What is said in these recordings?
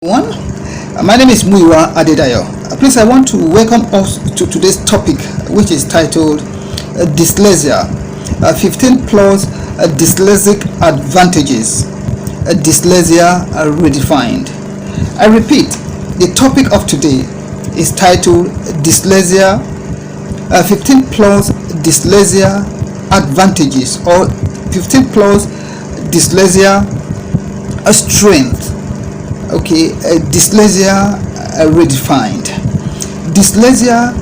One, my name is Muiwa Adedayo. Please, I want to welcome us to today's topic, which is titled Dyslexia, 15 plus dyslexic advantages, Dyslexia Redefined. I repeat, the topic of today is titled Dyslexia, 15 plus dyslexia advantages, or 15 plus dyslexia strength. Okay, dyslexia redefined. Dyslexia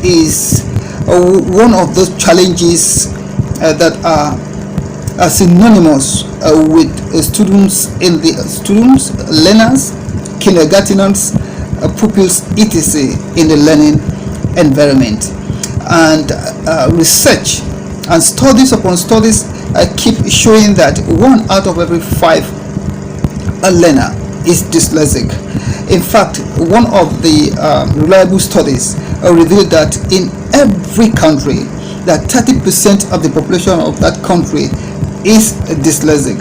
is one of those challenges that are synonymous with students, learners, kindergarteners, pupils, etc. in the learning environment. And research and studies upon studies keep showing that 1 out of every 5 learner is dyslexic. In fact, one of the reliable studies revealed that in every country, that 30% of the population of that country is dyslexic.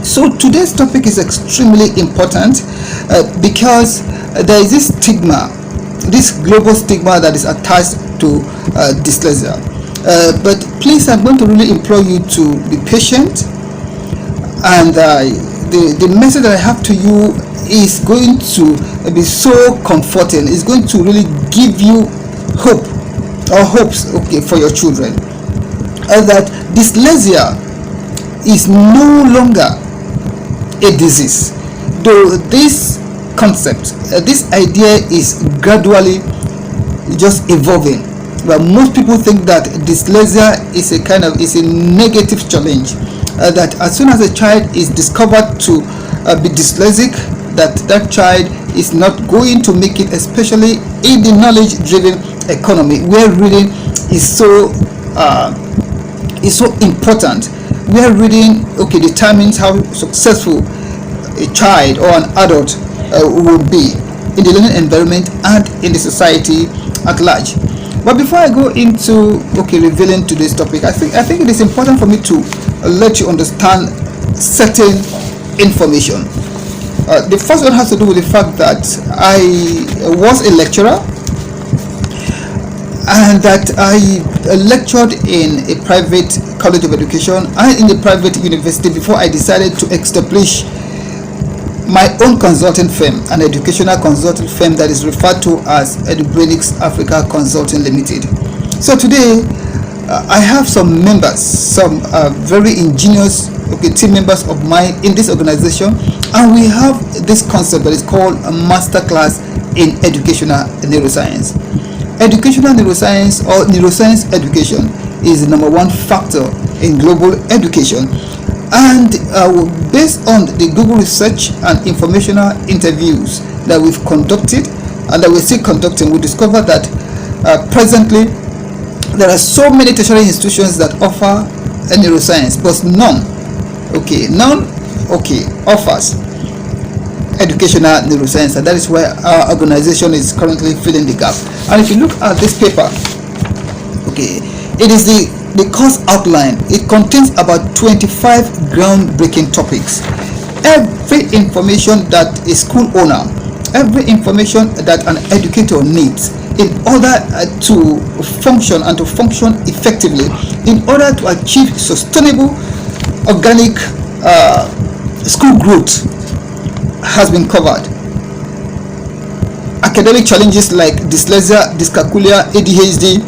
So today's topic is extremely important because there is this stigma, this global stigma that is attached to dyslexia. But please, I'm going to really implore you to be patient, and the message that I have to you is going to be so comforting. It's going to really give you hope or hopes, for your children, that dyslexia is no longer a disease. Though this concept, this idea is gradually just evolving, but most people think that dyslexia is a negative challenge. That as soon as a child is discovered to be dyslexic, that child is not going to make it, especially in the knowledge-driven economy where reading is so important, where reading determines how successful a child or an adult will be in the learning environment and in the society at large. But before I go into revealing today's topic, I think it is important for me to let you understand certain information. The first one has to do with the fact that I was a lecturer, and that I lectured in a private college of education and in a private university before I decided to establish my own consulting firm, an educational consulting firm that is referred to as Dyslexic Africa Consulting Limited. So today I have some members, some very ingenious team members of mine in this organization, and we have this concept that is called a masterclass in educational neuroscience. Educational neuroscience, or neuroscience education, is the #1 factor in global education. And based on the Google research and informational interviews that we've conducted and that we're still conducting, we discovered that presently there are so many tertiary institutions that offer a neuroscience, but none offers educational neuroscience, and that is where our organization is currently filling the gap. And if you look at this paper, it is the course outline. It contains about 25 groundbreaking topics. Every information that a school owner, every information that an educator needs in order to function and to function effectively, in order to achieve sustainable organic school growth, has been covered. Academic challenges like dyslexia, dyscalculia, ADHD,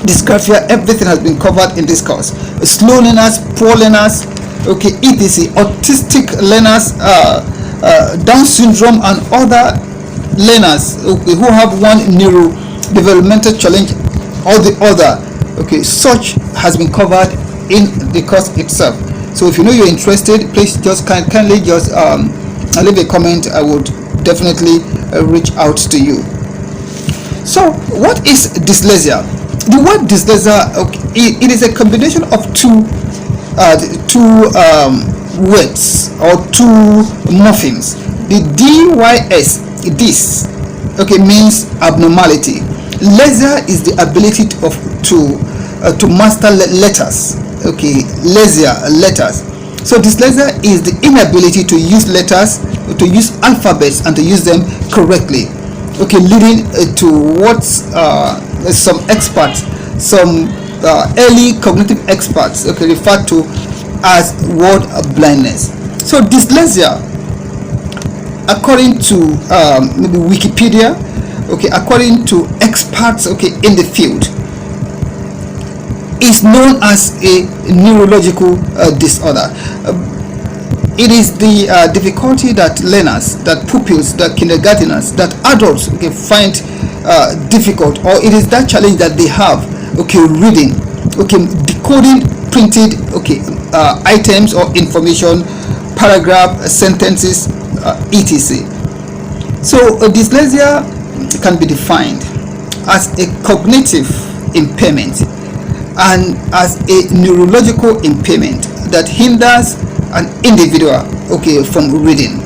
dysgraphia, everything has been covered in this course. Slow learners, poor learners, etc., autistic learners, Down syndrome, and other learners who have one neurodevelopmental challenge or the other. Such has been covered in the course itself. So if you know you're interested, please just kindly just leave a comment. I would definitely reach out to you. So what is dyslexia? The word dyslexia, it is a combination of two words or two morphemes. The dys, this, means abnormality. Lesia is the ability to master letters. Lesia, letters. So dyslexia is the inability to use letters, to use alphabets and to use them correctly, okay, leading to what some experts, some early cognitive experts, okay, refer to as word blindness. So dyslexia, according to maybe Wikipedia, okay, according to experts, okay, in the field, is known as a neurological disorder. It is the difficulty that learners, that pupils, that kindergarteners, that adults, okay, find difficult, or it is that challenge that they have, okay, reading, okay, decoding printed, okay, items or information, paragraph, sentences, etc. So dyslexia can be defined as a cognitive impairment and as a neurological impairment that hinders an individual, okay, from reading.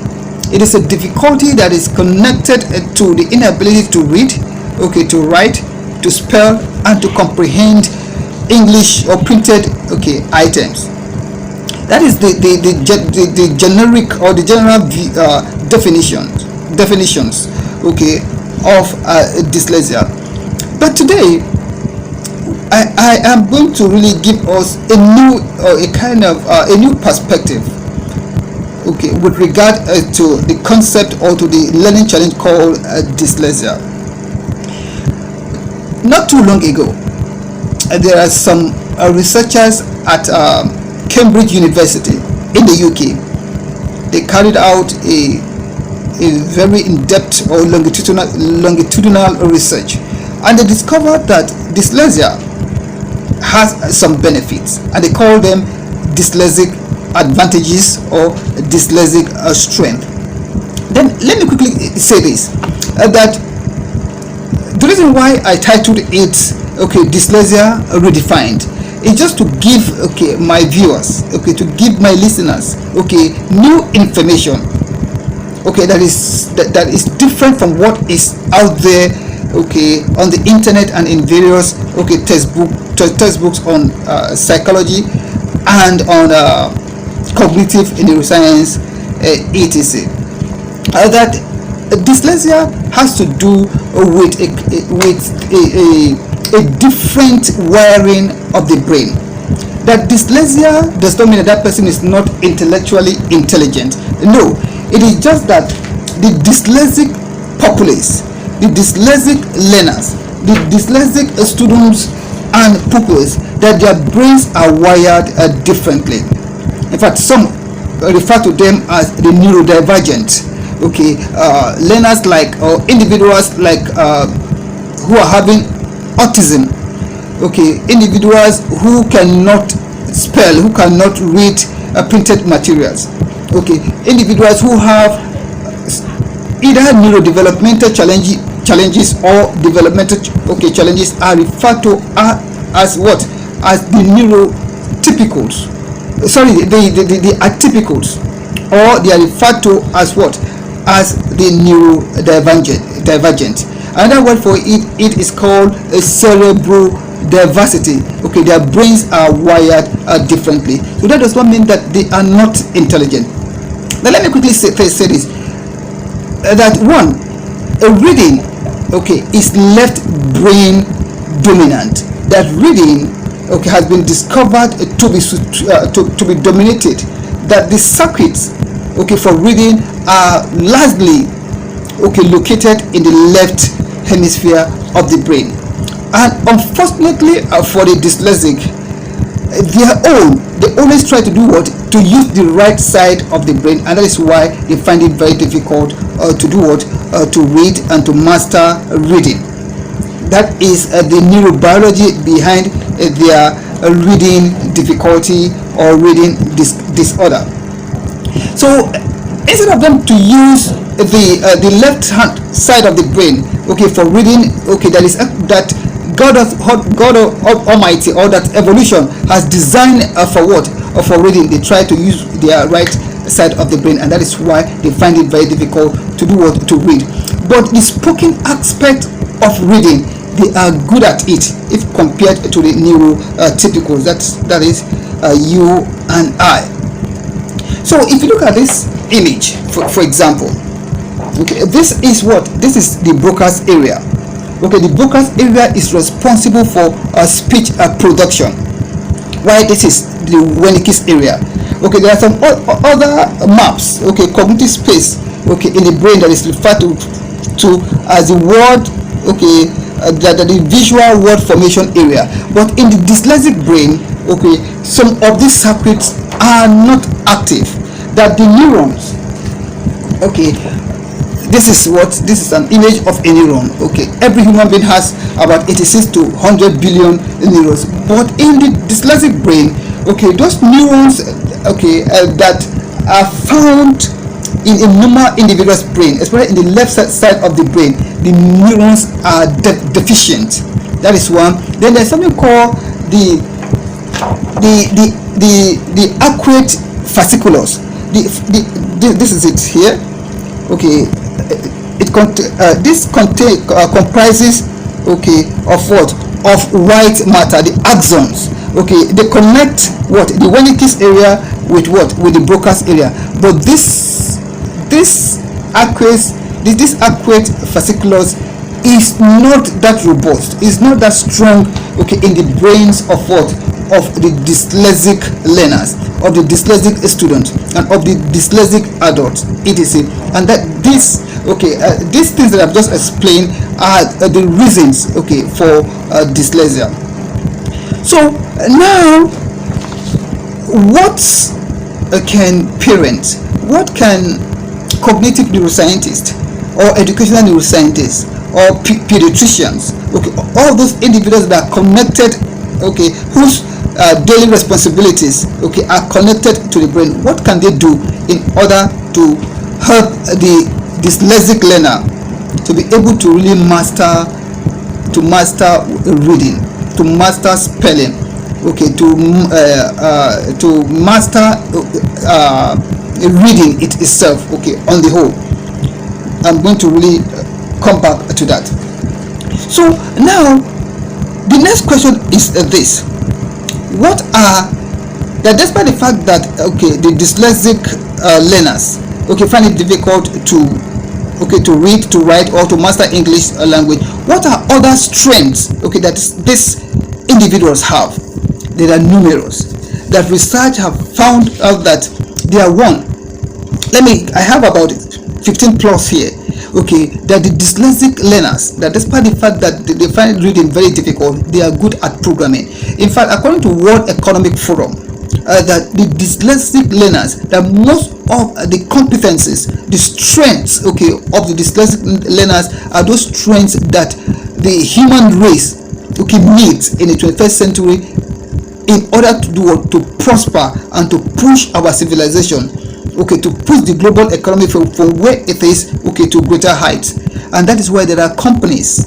It is a difficulty that is connected to the inability to read, okay, to write, to spell, and to comprehend English or printed, okay, items. That is the generic or the general definitions, okay, of dyslexia. But today I am going to really give us a new a new perspective, okay, with regard to the concept or to the learning challenge called dyslexia. Not too long ago, there are some researchers at Cambridge University in the UK. They carried out a very in-depth or longitudinal research, and they discovered that dyslexia has some benefits, and they call them dyslexic advantages or dyslexic strength. Then let me quickly say this, that the reason why I titled it, okay, Dyslexia Redefined, is just to give, okay, my viewers, okay, to give my listeners, okay, new information, okay, that is different from what is out there, okay, on the internet and in various, okay, textbooks on psychology and on cognitive neuroscience, etc. That dyslexia has to do with a different wiring of the brain. That dyslexia does not mean that person is not intellectually intelligent. No, it is just that the dyslexic populace, the dyslexic learners, the dyslexic students and pupils, that their brains are wired differently. In fact, some refer to them as the neurodivergent, okay, learners, like, or individuals like who are having autism, okay, individuals who cannot spell, who cannot read printed materials, okay, individuals who have either neurodevelopmental challenges or developmental, okay, challenges are referred to as what? As the neurotypicals. Sorry, the atypicals, or they are referred to as what? As the neurodivergent. Another word for it is called a cerebral diversity. Okay, their brains are wired differently. So that does not mean that they are not intelligent. Now let me quickly say this, that one, a reading, okay, is left brain dominant. That reading, okay, has been discovered to be dominated. That the circuits, okay, for reading are largely, okay, located in the left hemisphere of the brain. And unfortunately for the dyslexic, they always try to do what? To use the right side of the brain, and that is why they find it very difficult to do what? To read and to master reading. That is the neurobiology behind their reading difficulty or reading disorder. So instead of them to use the left hand side of the brain, okay, for reading, okay, that God Almighty, or that evolution has designed for what? For reading, they try to use their right side of the brain, and that is why they find it very difficult to do what? To read. But the spoken aspect of reading, they are good at it if compared to the neurotypicals. That is you and I. So if you look at this image, for example, okay, this is the Broca's area. Okay, the Broca's area is responsible for speech production, while this is the Wernicke's area. Okay, there are some other maps, okay, cognitive space, okay, in the brain that is referred to as the word, okay, the visual word formation area. But in the dyslexic brain, okay, some of these circuits are not active. That the neurons, okay, this is an image of a neuron. Okay, every human being has about 86 to 100 billion neurons, but in the dyslexic brain, okay, those neurons, okay, that are found in a normal individual's brain, especially in the left side of the brain, the neurons are deficient. That is one. Then there's something called the arcuate fasciculus. This is it here. Okay, this comprises, okay, of what? Of white matter, the axons. Okay, they connect what? The Wernicke's area with what? With the Broca's area. But this arcuate fasciculus is not that robust, is not that strong, okay, in the brains of what? Of the dyslexic learners, of the dyslexic student, and of the dyslexic adults, etc. And that these things that I've just explained are the reasons, okay, for dyslexia. So now, what can parents, what can cognitive neuroscientists or educational neuroscientists or pediatricians, okay, all those individuals that are connected, okay, whose daily responsibilities, okay, are connected to the brain, what can they do in order to help the dyslexic learner to be able to really master reading, to master spelling, okay, to master reading it itself, okay, on the whole. I'm going to really come back to that. So now the next question is this: what are that, despite the fact that, okay, the dyslexic learners, okay, find it difficult to read, to write, or to master English language, what are other strengths, okay, that these individuals have? There are numerous that research have found out that they are one. I have about 15 plus here, okay, that the dyslexic learners, that despite the fact that they find reading very difficult, they are good at programming. In fact, according to World Economic Forum, that the dyslexic learners, that most of the competencies, the strengths, okay, of the dyslexic learners are those strengths that the human race, okay, needs in the 21st century in order to do what? To prosper and to push our civilization, okay, to push the global economy from where it is, okay, to greater heights. And that is why there are companies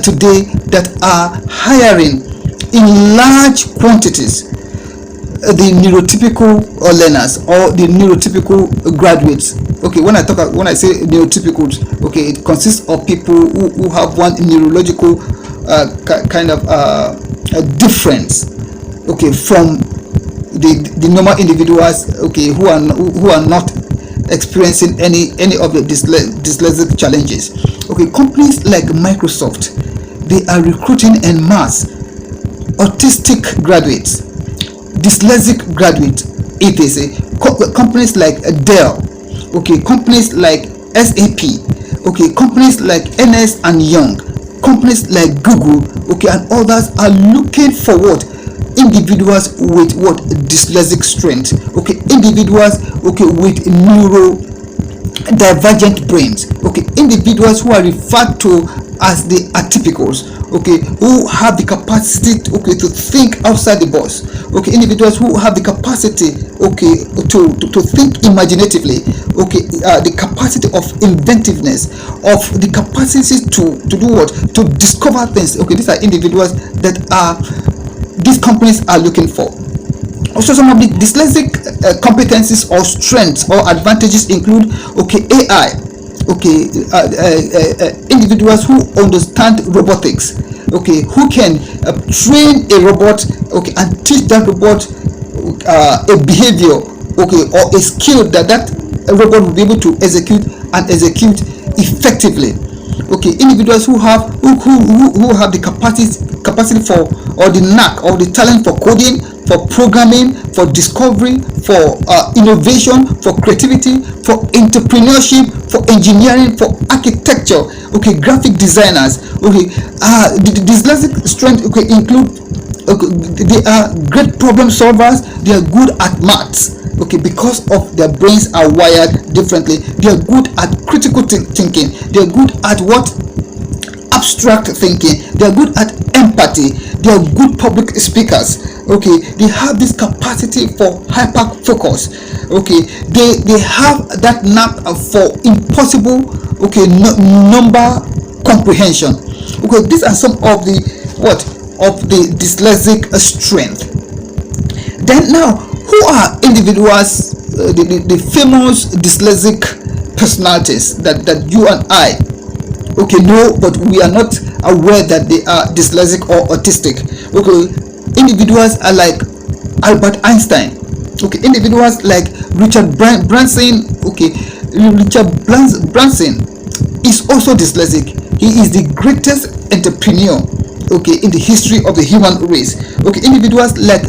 today that are hiring in large quantities the neurotypical learners or the neurotypical graduates. Okay, when I say neurotypicals, okay, it consists of people who have one neurological kind of difference, okay, from the normal individuals, okay, who are not experiencing any of the dyslexic challenges. Okay, companies like Microsoft, they are recruiting en masse autistic graduates, dyslexic graduates, etc. Companies like Dell, okay, companies like SAP, okay, companies like Ernst and Young, companies like Google, okay, and others are looking for what? Individuals with what? Dyslexic strength, okay, individuals, okay, with neurodivergent brains, okay, individuals who are referred to as the atypicals, okay, who have the capacity, okay, to think outside the box, okay, individuals who have the capacity, okay, to think imaginatively, okay, the capacity of inventiveness, of the capacity to do what? To discover things. Okay, these are individuals that these companies are looking for. Also, some of the dyslexic competencies or strengths or advantages include, okay, AI, okay, individuals who understand robotics, okay, who can train a robot, okay, and teach that robot a behavior, okay, or a skill that robot will be able to execute and execute effectively. Okay, individuals who have the capacity for, or the knack or the talent for coding, for programming, for discovery, for innovation, for creativity, for entrepreneurship, for engineering, for architecture. Okay, graphic designers. Okay, the dyslexic strength, okay, include, okay, they are great problem solvers. They are good at maths. Okay, because of their brains are wired differently. They are good at critical thinking. They are good at what? Abstract thinking. They are good at empathy. They are good public speakers. Okay, they have this capacity for hyper focus. Okay, they have that knack for impossible, okay, number comprehension. Okay, these are some of the dyslexic strength. Then now, who are individuals, the famous dyslexic personalities that you and I, okay, know, but we are not aware that they are dyslexic or autistic. Okay, individuals are like Albert Einstein. Okay, individuals like Richard Branson. Okay, Richard Branson is also dyslexic. He is the greatest entrepreneur, okay, in the history of the human race. Okay, individuals like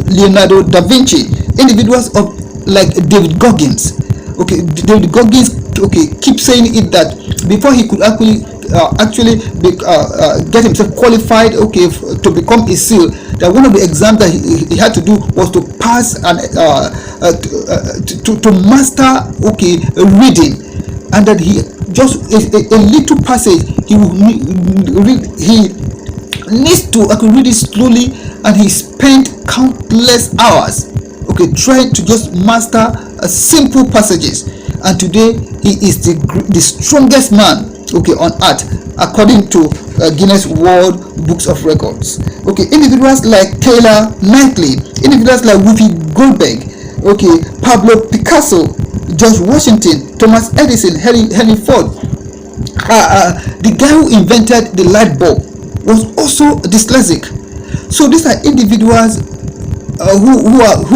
Leonardo da Vinci, individuals of like David Goggins. Okay, David Goggins, okay, keep saying it that before he could get himself qualified, okay, to become a SEAL, that one of the exams that he had to do was to pass and to master, okay, reading, and that he just a little passage he needs to read it slowly, and he spent countless hours, okay, trying to just master simple passages. And today he is the strongest man, okay, on earth, according to Guinness World Books of Records. Okay, individuals like Taylor Knightley, individuals like Whoopi Goldberg, okay, Pablo Picasso, George Washington, Thomas Edison, Henry Ford. The guy who invented the light bulb was also dyslexic. So these are individuals who were,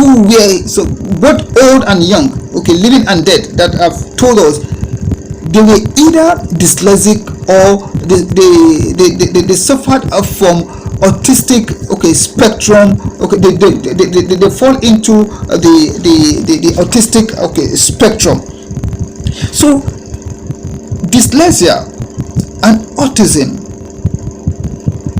so both old and young, okay, living and dead, that have told us they were either dyslexic or they suffered from autistic, okay, spectrum. Okay, they fall into the autistic, okay, spectrum. So dyslexia and autism,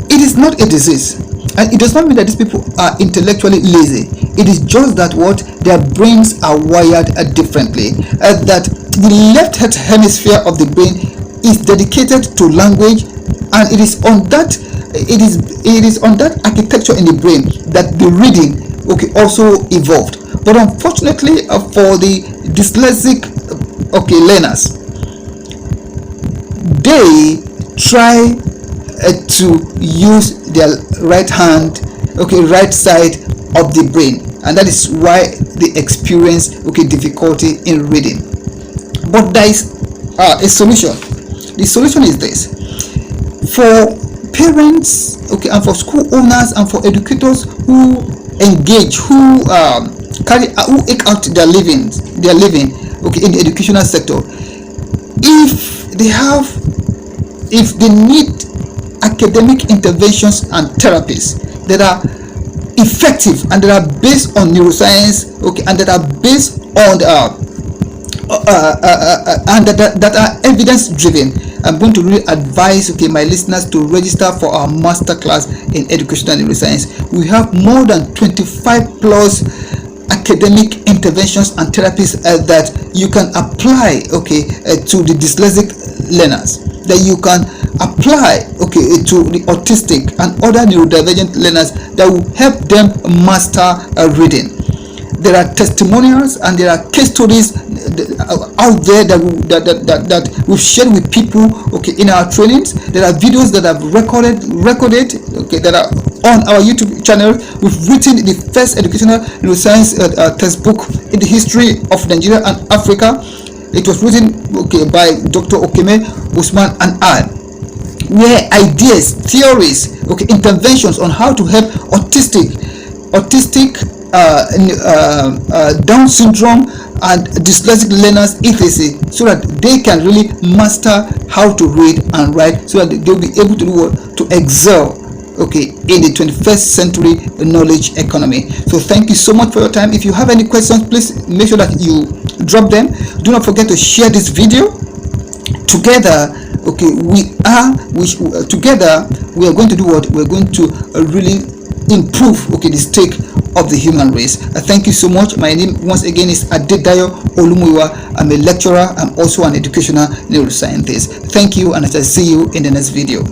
it is not a disease, and it does not mean that these people are intellectually lazy. It is just that what their brains are wired differently. That the left hemisphere of the brain is dedicated to language, and it is on that architecture in the brain that the reading, okay, also evolved. But unfortunately, for the dyslexic, okay, learners, they try to use their right hand, okay, right side of the brain, and that is why they experience, okay, difficulty in reading. But there is a solution. The solution is this: for parents, okay, and for school owners and for educators who engage, who eke out their living, okay, in the educational sector, if they need academic interventions and therapies that are effective and that are based on neuroscience, okay, and that are based on and that are evidence driven, I'm going to really advise, okay, my listeners to register for our master class in educational neuroscience. We have more than 25 plus academic interventions and therapies that you can apply, okay, to the dyslexic learners, that you can apply, okay, to the autistic and other neurodivergent learners, that will help them master reading. There are testimonials and there are case stories out there that we've shared with people, okay, in our trainings. There are videos that I've recorded, okay, that are on our YouTube channel. We've written the first educational neuroscience textbook in the history of Nigeria and Africa. It was written, okay, by Dr. Okeme Usman and I, where ideas, theories, okay, interventions on how to help autistic Down syndrome and dyslexic learners etc., so that they can really master how to read and write, so that they'll be able to do what? To excel, okay, in the 21st century knowledge economy. So thank you so much for your time. If you have any questions, please make sure that you drop them. Do not forget to share this video. Together, okay, together we are going to do what? We're going to really improve, okay, the stake of the human race. Thank you so much. My name once again is Adedayo Olumuyiwa. I'm a lecturer. I'm also an educational neuroscientist. Thank you, and I shall see you in the next video.